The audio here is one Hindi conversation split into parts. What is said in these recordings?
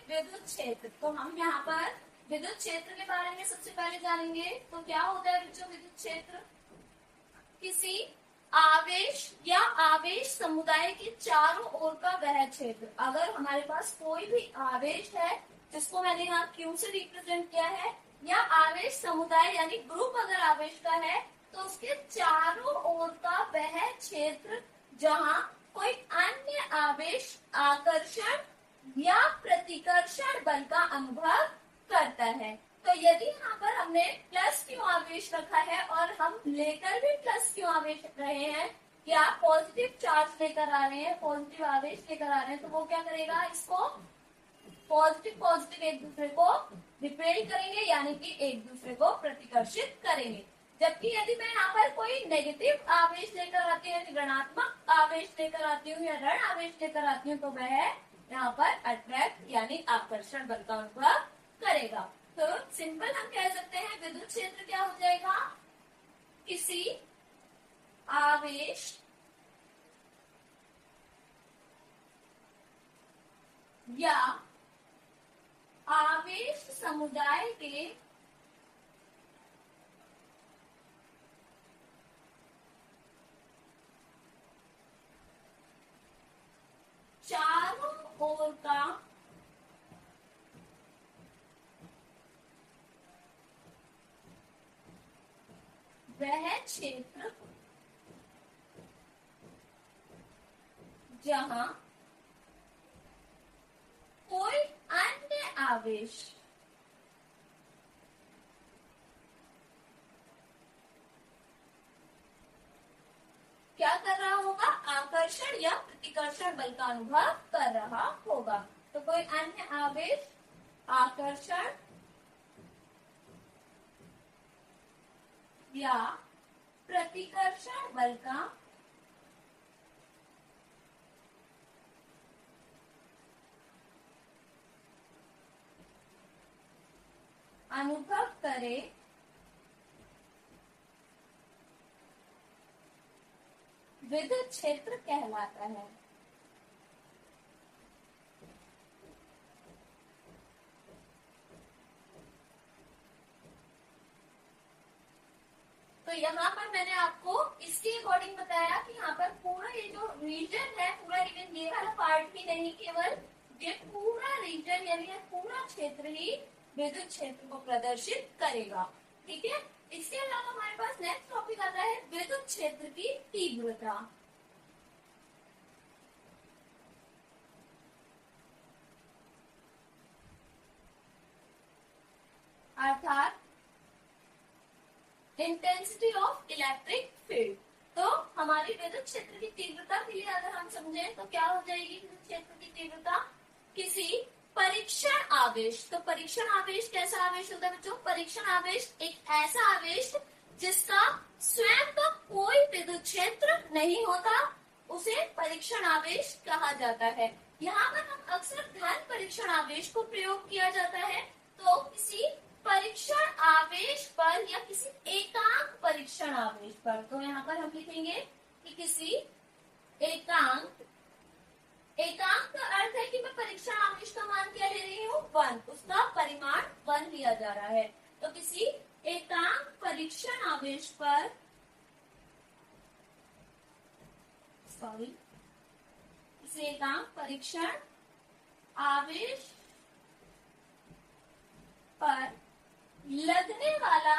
विद्युत क्षेत्र। तो हम यहाँ पर विद्युत क्षेत्र के बारे में सबसे पहले जानेंगे। तो क्या होता है बच्चों विद्युत क्षेत्र? किसी आवेश या आवेश समुदाय के चारों ओर का वह क्षेत्र। अगर हमारे पास कोई भी आवेश है जिसको मैंने यहाँ क्यू से रिप्रेजेंट किया है, या आवेश समुदाय यानी ग्रुप अगर आवेश का है, तो उसके चारों ओर का वह क्षेत्र जहाँ कोई अन्य आवेश आकर्षण या प्रतिकर्षण बल का अनुभव करता है। तो यदि यहाँ पर हमने प्लस क्यू आवेश रखा है और हम लेकर भी प्लस क्यू आवेश रहे हैं या पॉजिटिव चार्ज लेकर आ रहे हैं, पॉजिटिव आवेश लेकर आ रहे हैं, तो वो क्या करेगा? इसको पॉजिटिव पॉजिटिव एक दूसरे को रिपेल करेंगे, यानी कि एक दूसरे को प्रतिकर्षित करेंगे। जबकि यदि मैं यहाँ पर कोई नेगेटिव आवेश लेकर आती हूँ, ऋणात्मक आवेश लेकर आती हूँ या ऋण आवेश लेकर आती हूँ, तो वह यहाँ पर अट्रैक्ट यानी आकर्षण बल का अनुभव करेगा। तो सिंपल हम कह सकते हैं विद्युत क्षेत्र क्या हो जाएगा? किसी आवेश या आवेश समुदाय के चारों ओर का वह क्षेत्र जहां कोई अन्य आवेश क्या कर रहा होगा? आकर्षण या प्रतिकर्षण बल का अनुभव कर रहा होगा। तो कोई अन्य आवेश आकर्षण या प्रतिकर्षण बल का अनुभव करे विद्युत क्षेत्र कहलाता है। तो यहाँ पर मैंने आपको इसके अकॉर्डिंग बताया कि यहाँ पर पूरा ये जो रीजन है, पूरा रीजन ये वाला पार्ट ही नहीं, केवल ये पूरा रीजन यानी ये पूरा क्षेत्र ही विद्युत क्षेत्र को प्रदर्शित करेगा। ठीक है। इसके अलावा हमारे पास नेक्स्ट टॉपिक आता है विद्युत क्षेत्र की तीव्रता। अर्थात इंटेंसिटी ऑफ इलेक्ट्रिक फील्ड। तो हमारी विद्युत क्षेत्र की तीव्रता के लिए अगर हम समझें तो क्या हो जाएगी विद्युत क्षेत्र की तीव्रता? किसी परीक्षण आवेश। तो परीक्षण आवेश कैसा आवेश होता है बच्चों? परीक्षण आवेश एक ऐसा आवेश जिसका स्वयं का कोई विद्युत क्षेत्र नहीं होता, उसे परीक्षण आवेश कहा जाता है। यहाँ पर हम अक्सर धन परीक्षण आवेश को प्रयोग किया जाता है। तो किसी परीक्षण आवेश पर या किसी एकांक परीक्षण आवेश पर, तो यहाँ पर हम लिखेंगे कि किसी एकांक का अर्थ है कि मैं परीक्षण आवेश का मान क्या ले रही हूँ? 1, उसका परिमाण 1 लिया जा रहा है। तो किसी एकांक परीक्षण आवेश पर किसी एकांक परीक्षण आवेश पर लगने वाला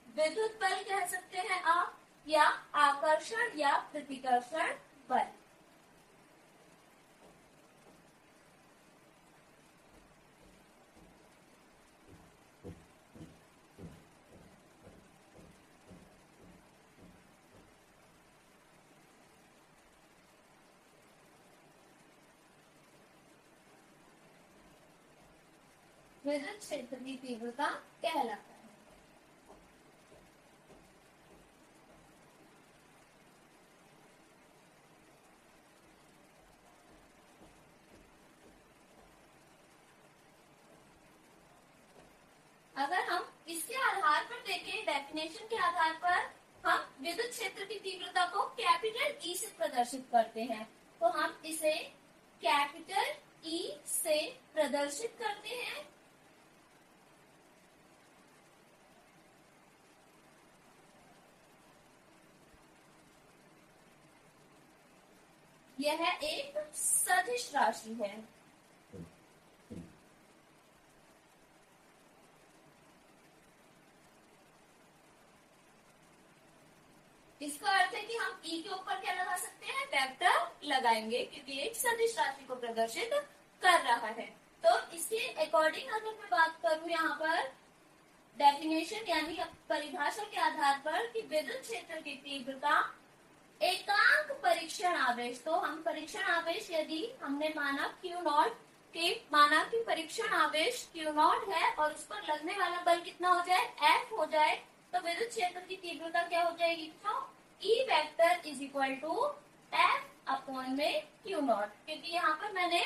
विद्युत बल कह सकते हैं आप, या आकर्षण या प्रतिकर्षण बल। विद्युत क्षेत्र की तीव्रता कहलाता है। अगर हम इसके आधार पर देखें, डेफिनेशन के आधार पर हम विद्युत क्षेत्र की तीव्रता को कैपिटल ई से प्रदर्शित करते हैं। तो हम इसे कैपिटल ई से प्रदर्शित करते हैं। यह एक सदिश राशि है। इसका अर्थ है कि हम ई के ऊपर क्या लगा सकते हैं, वेक्टर लगाएंगे, क्योंकि एक सदिश राशि को प्रदर्शित कर रहा है। तो इसके अकॉर्डिंग अगर मैं बात करूं यहाँ पर डेफिनेशन यानी परिभाषा के आधार पर कि विद्युत क्षेत्र की तीव्रता एकांक परीक्षण आवेश, तो हम परीक्षण आवेश यदि हमने माना क्यू नॉट के माना कि परीक्षण आवेश क्यू नॉट है और उस पर लगने वाला बल कितना हो जाए, एफ हो जाए, तो विद्युत क्षेत्र की तीव्रता क्या हो जाएगी, तो E vector is equal to F upon में क्यू नॉट, क्योंकि यहाँ पर मैंने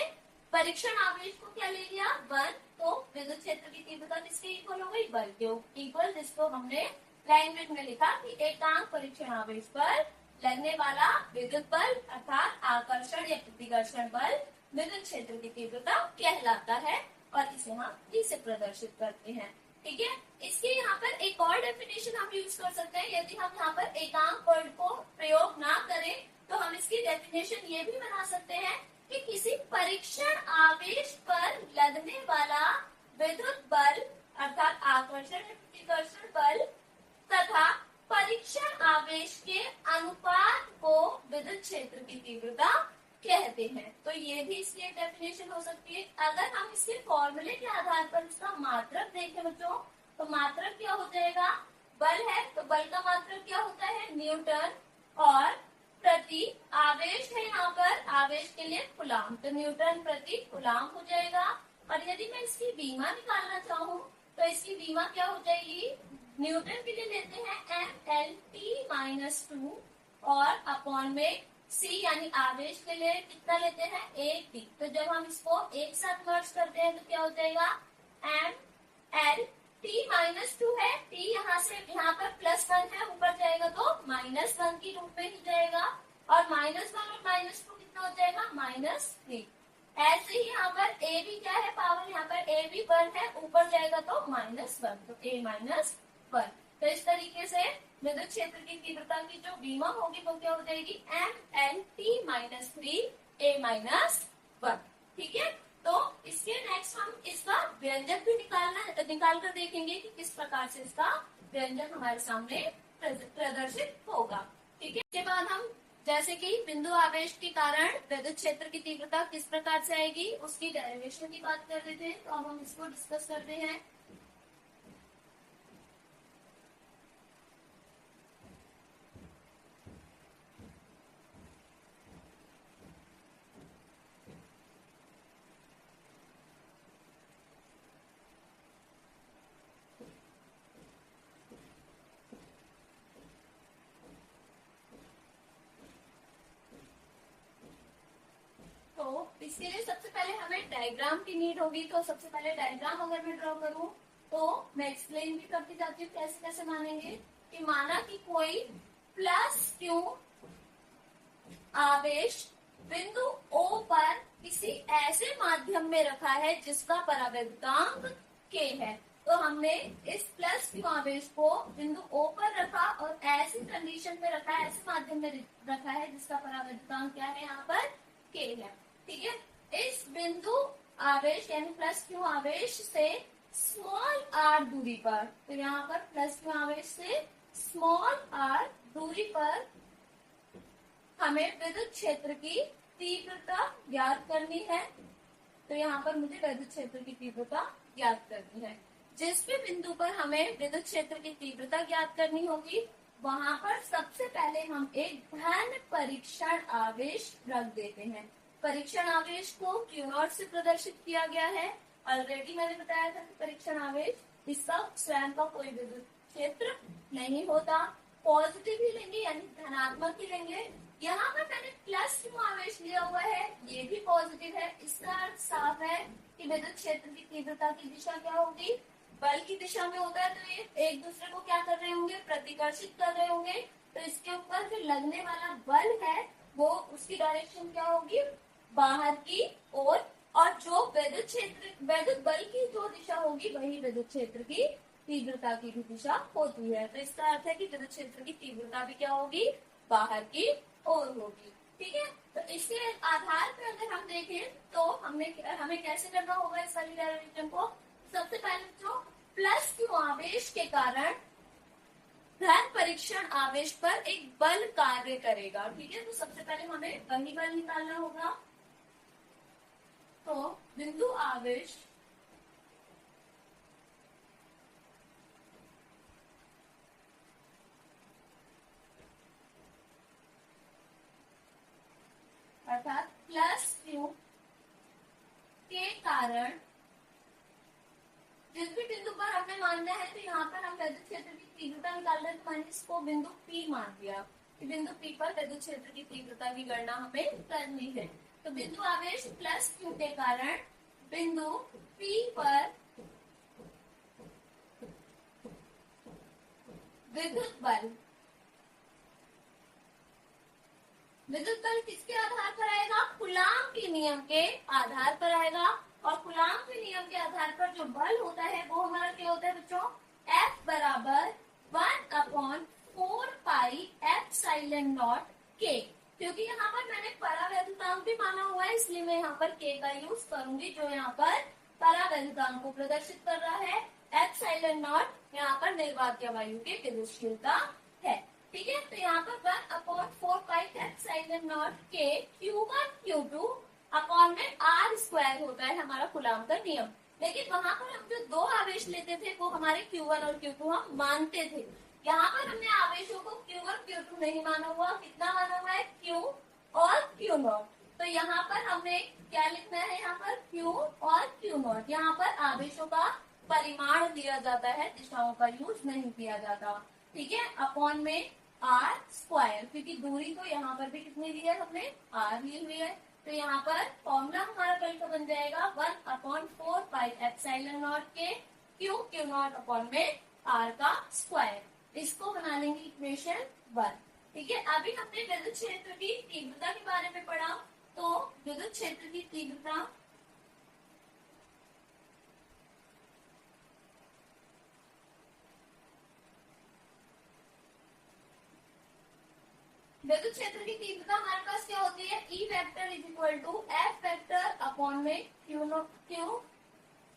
परीक्षण आवेश को क्या ले लिया, बल, तो विद्युत क्षेत्र की तीव्रता किसके इक्वल हो गई, बल के इक्वल, जिसको हमने लैंग्वेज में लिखा कि एकांक परीक्षण आवेश पर लगने वाला विद्युत बल अर्थात आकर्षण या प्रतिकर्षण बल विद्युत क्षेत्र की तीव्रता कहलाता है, और इसे हम ई से प्रदर्शित करते हैं। ठीक है, इसके यहाँ पर एक और डेफिनेशन हम यूज कर सकते हैं। यदि हम यहाँ पर एकांक वर्ड को प्रयोग ना करें तो हम इसकी डेफिनेशन ये भी बना सकते हैं कि किसी परीक्षण आवेश पर लगने वाला विद्युत बल अर्थात आकर्षण या प्रतिकर्षण बल तथा परीक्षण आवेश के अनुपात को विद्युत क्षेत्र की तीव्रता कहते हैं। तो ये भी इसकी एक डेफिनेशन हो सकती है। अगर हम इसके फॉर्मूले के आधार पर इसका मात्रक देखें बच्चों, तो मात्रक क्या हो जाएगा, बल है तो बल का मात्रक क्या होता है, न्यूटन, और प्रति आवेश है यहाँ पर, आवेश के लिए कूलाम, तो न्यूटन प्रति कूलाम हो जाएगा। और यदि मैं इसकी बीमा निकालना चाहूँ तो इसकी बीमा क्या हो जाएगी, न्यूटन के लिए लेते हैं MLT-2 और अपॉन में सी यानी आवेश के लिए कितना लेते हैं, 8T। तो जब हम इसको एक साथ मर्ज करते हैं तो क्या हो जाएगा, MLT-2 है, T यहाँ से यहाँ पर +1 है, ऊपर जाएगा तो -1 की रूप में ही जाएगा, और -1 और -2 कितना हो जाएगा, -3। ऐसे ही यहाँ पर ए भी क्या है, पावर यहाँ पर ए भी 1 है, ऊपर जाएगा तो -1, तो A-1। तो इस तरीके से विद्युत क्षेत्र की तीव्रता की जो बीमा होगी वो क्या हो जाएगी, MLT-3 A-1। ठीक है, तो इसके नेक्स्ट हम इसका व्यंजक भी निकाल कर देखेंगे कि किस प्रकार से इसका व्यंजक हमारे सामने प्रदर्शित होगा। ठीक है, इसके बाद हम जैसे कि बिंदु आवेश के कारण विद्युत क्षेत्र की तीव्रता किस प्रकार से आएगी उसकी डेरिवेशन की बात कर देते हैं। तो अब हम इसको डिस्कस करते हैं। इसके लिए सबसे पहले हमें डायग्राम की नीड होगी। तो सबसे पहले डायग्राम अगर मैं ड्रॉ करूं तो मैं एक्सप्लेन भी करती जाती हूँ कैसे कैसे मानेंगे। कि माना कि कोई +Q आवेश बिंदु O पर किसी ऐसे माध्यम में रखा है जिसका परावैद्युतांक K है। तो हमने इस +Q आवेश को बिंदु O पर रखा और ऐसी कंडीशन में रखा है, ऐसे माध्यम में रखा है जिसका परावैद्युतांक क्या है, यहाँ पर K है। ठीक है, इस बिंदु आवेश यानी +Q आवेश से r दूरी पर, तो यहाँ पर +Q आवेश से r दूरी पर हमें विद्युत क्षेत्र की तीव्रता ज्ञात करनी है। तो यहाँ पर मुझे विद्युत क्षेत्र की तीव्रता ज्ञात करनी है। जिस भी बिंदु पर हमें विद्युत क्षेत्र की तीव्रता ज्ञात करनी होगी वहां पर सबसे पहले हम एक धन परीक्षण आवेश रख देते हैं। परीक्षण आवेश को Q0 से प्रदर्शित किया गया है। ऑलरेडी मैंने बताया था कि परीक्षण आवेश इसका स्वयं का कोई विद्युत क्षेत्र नहीं होता। पॉजिटिव ही लेंगे यानी धनात्मक ही लेंगे। यहाँ पर मैंने +Q आवेश लिया हुआ है, ये भी पॉजिटिव है। इसका अर्थ साफ है कि विद्युत क्षेत्र की तीव्रता की दिशा क्या होगी, बल की दिशा में होता है। तो ये एक दूसरे को क्या कर रहे होंगे, प्रतिकर्षित कर रहे होंगे। तो इसके ऊपर जो लगने वाला बल है वो उसकी डायरेक्शन क्या होगी, बाहर की ओर। और जो विद्युत क्षेत्र, विद्युत बल की जो दिशा होगी वही विद्युत क्षेत्र की तीव्रता की भी दिशा होती है। तो इसका अर्थ है कि विद्युत क्षेत्र की तीव्रता भी क्या होगी, बाहर की ओर होगी। ठीक है, तो इसके आधार पर अगर हम देखें तो हमें कैसे करना होगा इस वाली डेरिवेशन को। सबसे पहले जो प्लस क्यू आवेश के कारण धन परीक्षण आवेश पर एक बल कार्य करेगा। ठीक है, तो सबसे पहले हमें वही बल निकालना होगा। तो बिंदु आवेश अर्थात प्लस क्यू के कारण जिस भी बिंदु पर हमें मानना है, तो यहाँ पर हम विद्युत क्षेत्र की तीव्रता निकाल रहे हैं, तो मैंने इसको बिंदु P मान दिया कि बिंदु P पर विद्युत क्षेत्र की तीव्रता की गणना हमें करनी है। तो बिंदु आवेश प्लस क्यू के कारण बिंदु P पर विद्युत बल, विद्युत बल किसके आधार पर आएगा, कूलाम के नियम के आधार पर आएगा। और कूलाम के नियम के आधार पर जो बल होता है वो हमारा क्या होता है बच्चों, F बराबर 1/4 पाई एप्सिलॉन नॉट K। क्योंकि यहाँ पर मैंने परावैद्युतांक भी माना हुआ है, इसलिए मैं यहाँ पर K का यूज करूंगी, जो यहाँ पर परावैद्युतांक को प्रदर्शित कर रहा है। एप्सिलॉन नॉट यहाँ पर निर्वात वायु की विद्युतशीलता है। ठीक है, तो यहाँ पर 1/4 पाई epsilon not K Q1 Q2 upon में R स्क्वायर होता है हमारा कूलाम का नियम। लेकिन वहां पर हम जो दो आवेश लेते थे वो हमारे Q1 और Q2 हम मानते थे। यहाँ पर हमने आवेशों को Q1 Q2 नहीं माना हुआ, कितना माना हुआ है, Q और Q0। तो यहाँ पर हमने क्या लिखना है, यहाँ पर Q और Q0। यहाँ पर आवेशों का परिमाण दिया जाता है, दिशाओं का यूज नहीं किया जाता। ठीक है, अपॉन में R स्क्वायर, क्योंकि दूरी तो यहाँ पर भी कितनी ली है हमने, R ली हुई है। तो यहाँ पर फॉर्मूला हमारा बल का बन जाएगा 1/4 पाई एप्सिलॉन नॉट के Q0 अपॉन में R का स्क्वायर। इसको बना लेंगे इक्वेशन 1। ठीक है, अभी हमने विद्युत क्षेत्र की तीव्रता के बारे में पढ़ा। तो विद्युत क्षेत्र की तीव्रता विद्युत क्षेत्र की तीव्रता हमारे पास क्या होती है, E vector is equal to F vector upon में Q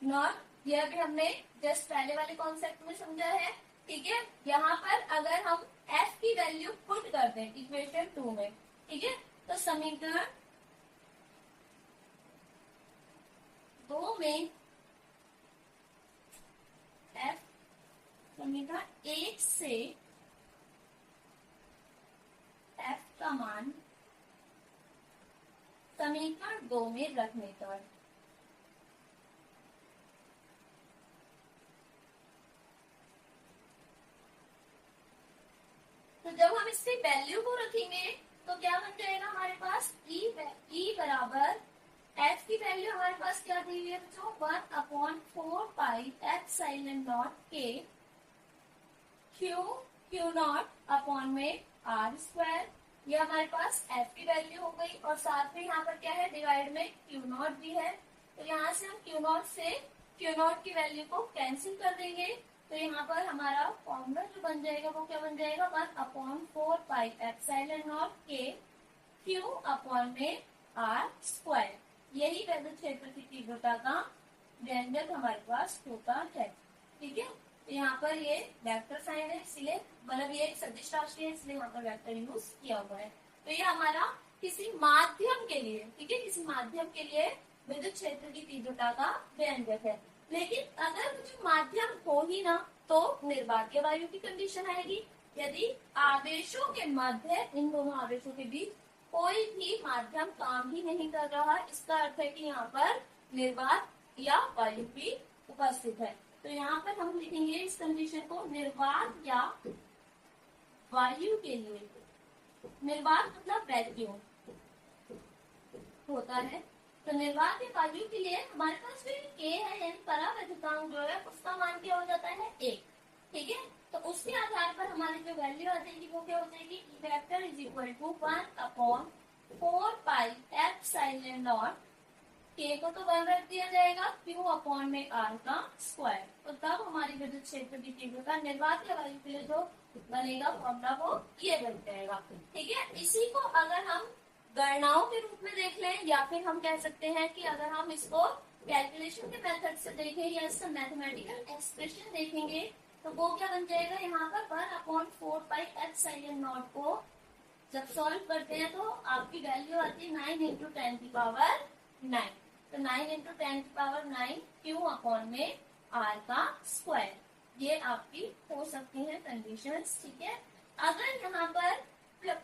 नॉट। यह भी हमने जस्ट पहले वाले कॉन्सेप्ट में समझा है। ठीक है, यहाँ पर अगर हम F की वैल्यू पुट कर दें इक्वेशन 2 में, ठीक है, तो समीकरण 2 में F समीकरण 1 से F का मान समीकरण 2 में रखने पर तो जब हम इसकी वैल्यू को रखेंगे तो क्या बन जाएगा हमारे पास, E बराबर F की वैल्यू हमारे पास क्या दी हुई है बच्चों, 1/4 पाई एप्सिलॉन नॉट के Q0 अपॉन में R स्क्वायर। ये हमारे पास F की वैल्यू हो गई, और साथ में यहाँ पर क्या है, डिवाइड में Q0 भी है। तो यहाँ से हम Q0 से Q0 की वैल्यू को कैंसिल कर देंगे। तो यहाँ पर हमारा फॉर्मूला जो बन जाएगा वो क्या बन जाएगा, 1/4 पाई एप्सिलॉन नॉट के Q अपॉन में R स्क्वायर। यही विद्युत क्षेत्र की तीव्रता का व्यंजक हमारे पास होता है। ठीक है, तो यहाँ पर ये वेक्टर साइन है, इसलिए मतलब ये एक सदिश राशि है, इसलिए यहाँ पर वेक्टर यूज किया हुआ है। तो ये हमारा किसी माध्यम के लिए, ठीक है, किसी माध्यम के लिए विद्युत क्षेत्र की तीव्रता का व्यंजक है। लेकिन अगर मुझे माध्यम हो ही ना, तो निर्वात वायु की कंडीशन आएगी। यदि आवेशों के मध्य, इन दोनों आवेशों के बीच कोई भी माध्यम काम ही नहीं कर रहा, इसका अर्थ है कि यहाँ पर निर्वात या वायु भी उपस्थित है। तो यहाँ पर हम लिखेंगे इस कंडीशन को, निर्वात या वायु के लिए, निर्वात मतलब वैक्यूम होता है। तो निर्वात या वायु के लिए हमारे पास जो K है, यानी परावैद्युतांक जो है उसका मान क्या हो जाता है, 1। ठीक है, तो उसके आधार पर हमारी जो वैल्यू आ जाएगी वो क्या हो जाएगी, E vector is equal to 1/4 4 pi epsilon naught, K को तो 1 रख दिया जाएगा, क्यू अपॉन में आर का स्क्वायर। तो तब हमारी विद्युत क्षेत्र की तीव्रता निर्वात के वायु के लिए जो बनेगा फॉर्मूला वो ये बन जाएगा। ठीक है, इसी को अगर हम गणनाओं के रूप में देख लें या फिर हम कह सकते हैं कि अगर हम इसको कैलकुलेशन के मेथड से देखें या इसका मैथमेटिकल एक्सप्रेशन देखेंगे तो वो क्या बन जाएगा, यहाँ पर 1/4 पाई एप्सिलॉन नॉट को जब सॉल्व करते हैं तो आपकी वैल्यू आती है 9 इंटू 10 की पावर 9। तो 9 इंटू 10 की पावर 9 क्यू अपॉन में आर का स्क्वायर, ये आपकी हो सकती है कंडीशंस। ठीक है, अगर यहाँ पर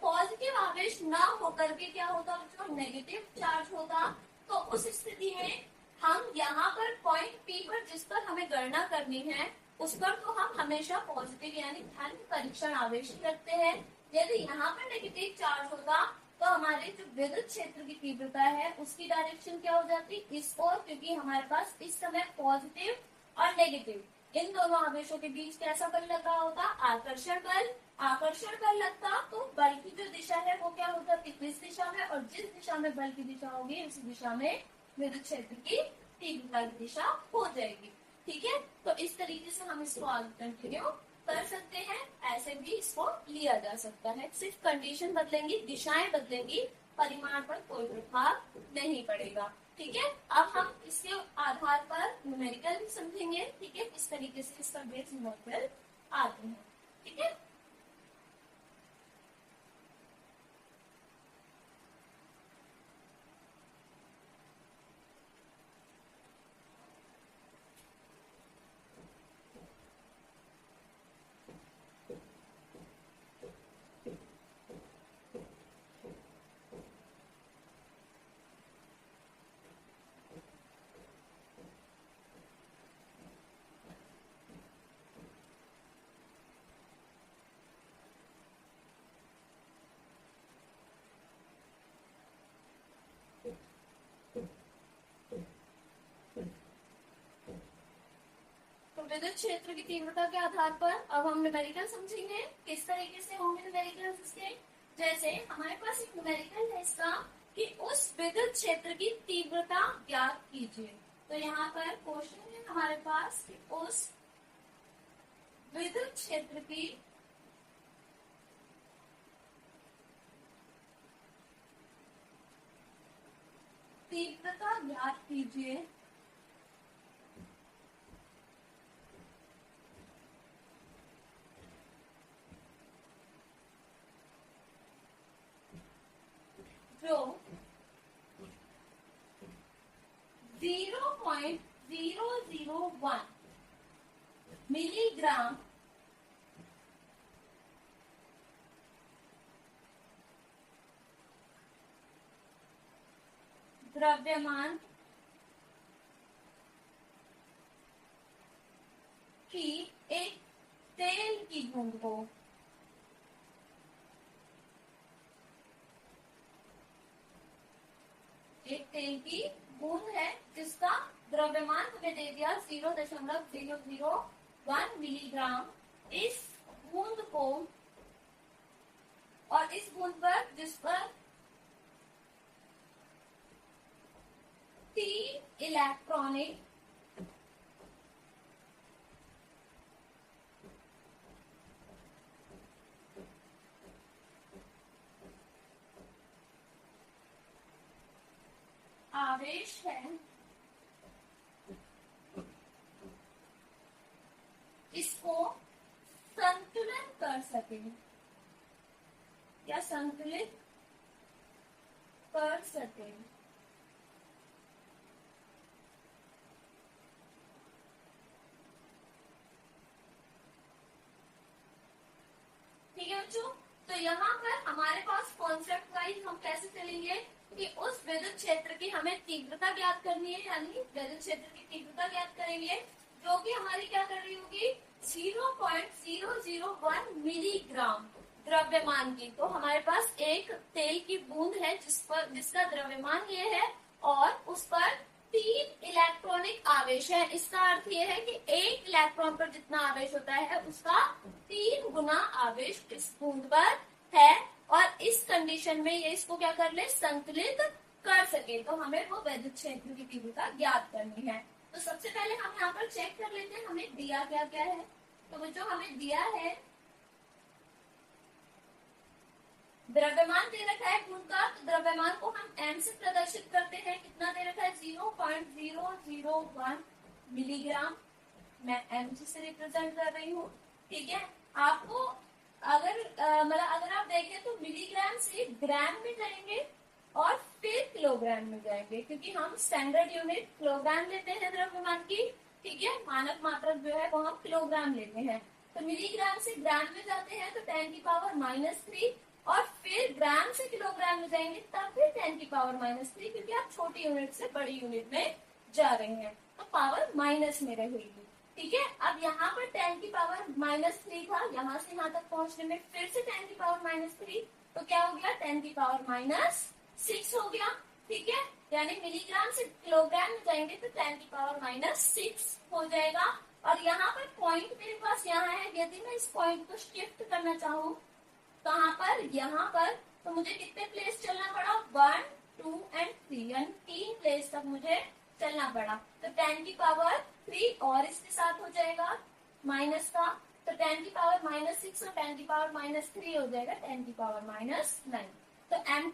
पॉजिटिव आवेश ना होकर के क्या होता, जो नेगेटिव चार्ज होता, तो उस स्थिति में हम यहाँ पर पॉइंट पी पर जिस पर हमें गणना करनी है उस पर तो हम हमेशा पॉजिटिव यानी धन परीक्षण आवेश रखते हैं। यदि यहाँ पर नेगेटिव चार्ज होता तो हमारे जो विद्युत क्षेत्र की तीव्रता है उसकी डायरेक्शन क्या हो जाती, इस ओर, क्योंकि हमारे पास इस समय पॉजिटिव और नेगेटिव इन दोनों आवेशों के बीच कैसा बल लगा होता, आकर्षण बल। आकर्षण बल लगता तो बल की जो दिशा है वो क्या होता, इस दिशा में, और जिस दिशा में बल की दिशा होगी उसी दिशा में विद्युत क्षेत्र की तीव्रता की दिशा हो जाएगी। ठीक है, तो इस तरीके से हम इसको आगे कंटिन्यू कर सकते हैं, ऐसे भी इसको लिया जा सकता है। सिर्फ कंडीशन बदलेंगी, दिशाएं बदलेंगी, परिमाण पर कोई प्रभाव नहीं पड़ेगा। ठीक है, अब हम इसके आधार पर न्यूमेरिकल भी समझेंगे। ठीक है, इस तरीके से इसका बेस मॉडल आते हैं। ठीक है, विद्युत क्षेत्र की तीव्रता के आधार पर अब हम न्यूमेरिकल समझेंगे। किस तरीके से होंगे न्यूमेरिकल इसके, जैसे हमारे पास एक न्यूमेरिकल है इसका कि उस विद्युत क्षेत्र की तीव्रता ज्ञात कीजिए। तो यहाँ पर क्वेश्चन है हमारे पास कि उस विद्युत क्षेत्र की तीव्रता ज्ञात कीजिए। जो 0.001 मिलीग्राम द्रव्यमान की एक तेल की बूंद को एक तेल की बूंद है जिसका द्रव्यमान हमें दे दिया 0.001 मिलीग्राम। इस बूंद को और इस बूंद पर जिस पर 3 इलेक्ट्रॉनिक आवेश है, इसको संतुलन कर सके या संतुलित कर सके। ठीक है बच्चों, तो यहाँ पर हमारे पास कॉन्सेप्ट वाइज हम कैसे चलेंगे कि उस विद्युत क्षेत्र की हमें तीव्रता ज्ञात करनी है, यानी विद्युत क्षेत्र की तीव्रता ज्ञात करेंगे जो कि हमारी क्या कर रही होगी 0.001 मिलीग्राम द्रव्यमान की। तो हमारे पास एक तेल की बूंद है जिसका द्रव्यमान ये है और उस पर 3 इलेक्ट्रॉनिक आवेश है। इसका अर्थ ये है कि एक इलेक्ट्रॉन पर जितना आवेश होता है उसका 3 गुना आवेश इस बूंद पर है। और इस कंडीशन में ये इसको क्या कर ले, संकलित कर सके, तो हमें वो विद्युत क्षेत्र की तीव्रता ज्ञात करनी है। तो सबसे पहले हम यहाँ पर चेक कर लेते हैं हमें दिया क्या क्या है। तो जो हमें दिया है, द्रव्यमान दे रखा है गुण का, तो द्रव्यमान को हम m से प्रदर्शित करते हैं। कितना दे रखा है, 0.001 मिलीग्राम। मैं m से रिप्रेजेंट कर रही हूँ, ठीक है। आपको अगर मतलब अगर आप देखें तो मिलीग्राम से ग्राम में जाएंगे और फिर किलोग्राम में जाएंगे, क्योंकि हम स्टैंडर्ड यूनिट किलोग्राम लेते हैं द्रव्यमान की, ठीक है। मानक मात्रक जो है वो हम किलोग्राम लेते हैं। तो मिलीग्राम से ग्राम में जाते हैं तो 10⁻³ और फिर ग्राम से किलोग्राम में जाएंगे तब फिर 10⁻³, क्योंकि आप छोटी यूनिट से बड़ी यूनिट में जा रहे हैं, तो पावर माइनस में रहेगी, ठीक है। अब यहाँ पर 10⁻³ था, यहाँ से यहाँ तक पहुंचने में फिर से 10⁻³ तो क्या हो गया, 10⁻⁶ हो गया, ठीक है। यानी मिलीग्राम से किलोग्राम में जाएंगे तो 10⁻⁶ हो जाएगा। और यहाँ पर पॉइंट मेरे पास यहाँ है, यदि मैं इस पॉइंट को शिफ्ट करना चाहूँ कहाँ पर, यहाँ पर, तो मुझे कितने प्लेस चलना पड़ा, 1, 2 और 3, यानी 3 प्लेस तक मुझे चलना पड़ा। तो 10⁻³ और इसके साथ हो जाएगा माइनस का, तो 10⁻⁻6 और 10⁻⁻³ हो जाएगा 10⁻⁹। तो m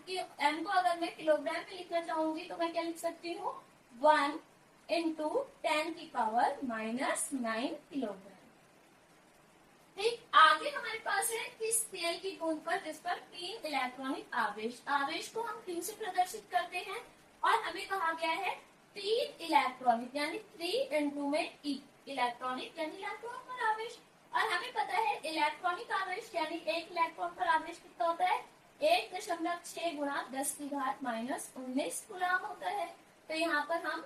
को अगर मैं किलोग्राम में लिखना चाहूंगी तो मैं क्या लिख सकती हूँ, 1 × 10⁻⁹ किलोग्राम। ठीक, आगे हमारे पास है किस तेल की बूंद पर जिस पर 3 इलेक्ट्रॉनिक आवेश को हम Q से प्रदर्शित करते हैं, और हमें कहा गया है 3 इलेक्ट्रॉनिक यानी 3 × में E, इलेक्ट्रॉनिक यानी इलेक्ट्रॉन पर आवेश। और हमें पता है इलेक्ट्रॉनिक आवेश यानी 1 इलेक्ट्रॉन पर आवेश कितना होता है, 1.6 × 10⁻⁻19 कूलम होता है। तो यहाँ पर हम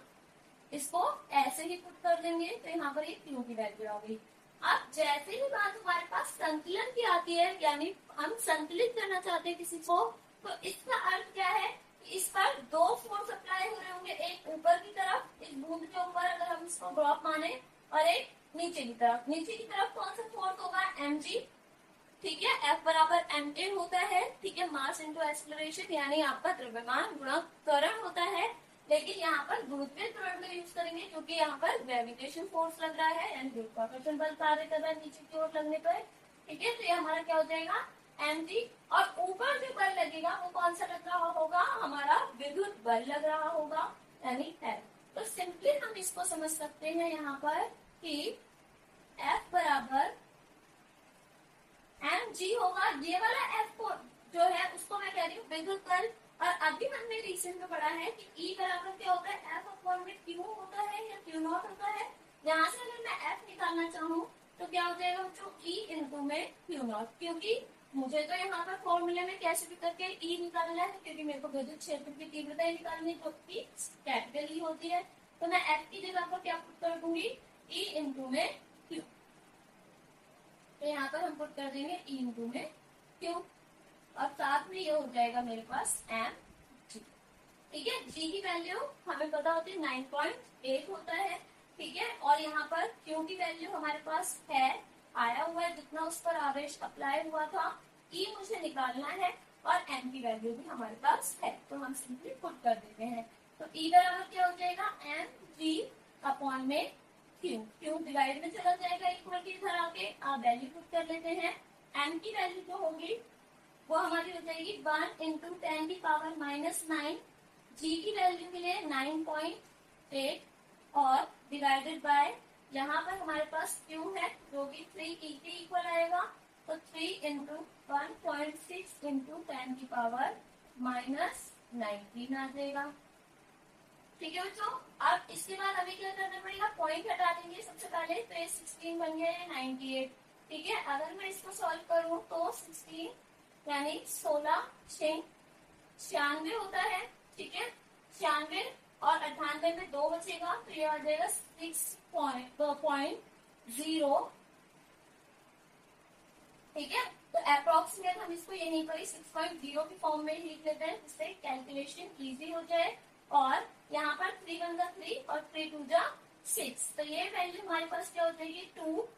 इसको ऐसे ही पुट कर देंगे, तो यहाँ पर ये Q की वैल्यू आ गई। अब जैसे ही बात हमारे पास संकलन की आती है, यानी हम संकलित करना चाहते हैं किसी को, तो इसका अर्थ क्या है, इस पर 2 फोर्स अप्लाई हो रहे होंगे, एक ऊपर की तरफ इस बूंद के ऊपर अगर हम इसको ड्रॉप माने, और एक नीचे की तरफ। नीचे की तरफ कौन सा फोर्स होगा, mg, ठीक है। F बराबर ma होता है, ठीक है, मास इंटू एक्सेलरेशन, यानी आपका द्रव्यमान गुणक त्वरण होता है। लेकिन यहाँ पर गुरुत्वीय त्वरण में यूज करेंगे, क्योंकि यहाँ पर ग्रेविटेशन फोर्स लग रहा है, यानी गुरुत्वाकर्षण बल कार्य कर रहा है नीचे की ओर लगने पर, ठीक है। तो ये हमारा क्या हो जाएगा, mg, और ऊपर जो बल लगेगा वो कौन सा लग रहा होगा, हमारा विद्युत बल लग रहा होगा, यानी F। तो सिंपली हम इसको समझ सकते हैं यहाँ पर कि F बराबर mg होगा। ये वाला F को जो है उसको मैं कह रही हूँ विद्युत बल। और अभी हमने रिसेंट में पढ़ा है कि E बराबर क्या होता है, F/Q होता है या Q0 होता है। यहाँ से अगर मैं F निकालना चाहूँ तो क्या हो जाएगा बच्चों, E × में Q0, क्योंकि मुझे तो यहाँ पर फॉर्मूले में कैसे भी करके E निकालना है, क्योंकि मेरे को विद्युत क्षेत्र की तीव्रता निकालनी जो कि कैपिटल E होती है। तो मैं F की जगह पर क्या पुट कर दूंगी, E × में Q। तो यहाँ पर हम पुट कर देंगे E × में Q, और साथ में ये हो जाएगा मेरे पास mg, ठीक है। G की वैल्यू हमें पता होती है 9.8 होता है, ठीक है। और यहाँ पर Q की वैल्यू हमारे पास है, आया हुआ है जितना उस पर आवेश अप्लाई हुआ था। E मुझे निकालना है और m की वैल्यू भी हमारे पास है, तो हम सिंपली पुट कर देते हैं। तो E बराबर क्या हो जाएगा, mg में Q डिवाइड में चला जाएगा इक्वल की तरह आके, आप वैल्यू पुट कर लेते हैं। m की वैल्यू जो होगी वो हमारी हो जाएगी 1 × 10⁻⁹। G की वैल्यू के लिए 9.8 और डिवाइडेड बाय, यहाँ पर हमारे पास Q है जो कि 3 E के इक्वल आएगा, तो 3 × 1.6 × 10⁻⁻19 आ जाएगा, ठीक है बच्चों। अब इसके बाद हमें क्या करना पड़ेगा, पॉइंट हटा देंगे सबसे पहले, तो ये 16 बन गया है 98, ठीक है। अगर मैं इसको सॉल्व करूँ तो 16 यानी 16 6 96 होता है, ठीक है। 96 और 98 में 2 बचेगा, तो ये आ जाएगा 6.0, ठीक है। तो अप्रोक्सीमेट हम इसको यहीं पर 6.0 की फॉर्म में लिख लेते हैं, जिससे कैलकुलेशन इजी हो जाए। और यहाँ पर 3 × 1 3 और 3 × 2 6, तो ये वैल्यू हमारे पास क्या हो जाएगी 2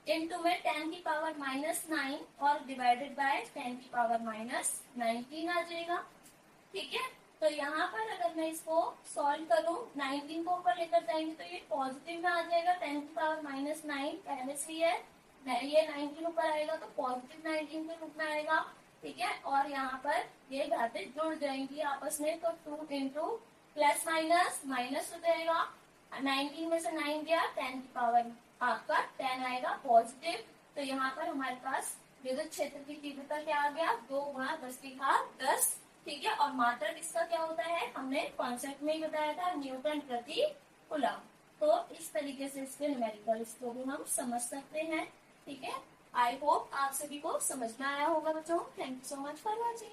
इनटू में 10 की पावर -9 और डिवाइडेड बाय 10 की पावर -19 आ जाएगा। ठीक है, तो यहाँ पर अगर मैं इसको सॉल्व करूं 19 को ऊपर लेकर जाएंगे तो ये पॉजिटिव में आ जाएगा। 10 की पावर -9 पहले से ही है, ये 19 ऊपर आएगा तो पॉजिटिव 19 के रूप में आएगा। ठीक है, और यहाँ पर ये घातें जुड़ जाएंगी आपस में, तो 2 इंटू प्लस माइनस माइनस हो जाएगा। 19 में से 9 गया, 10 की पावर आपका 10 आएगा पॉजिटिव। तो यहाँ पर हमारे पास विद्युत क्षेत्र की तीव्रता क्या आ गया, 2 गुणा 10 की घात 10। ठीक है, और मात्रक इसका क्या होता है, हमने कॉन्सेप्ट में ही बताया था, न्यूटन प्रति कूलम। तो इस तरीके से इसके न्यूमेरिकल इसको भी हम समझ सकते हैं। ठीक है, आई होप आप सभी को समझ में आया होगा बच्चों। Thank you so much for watching.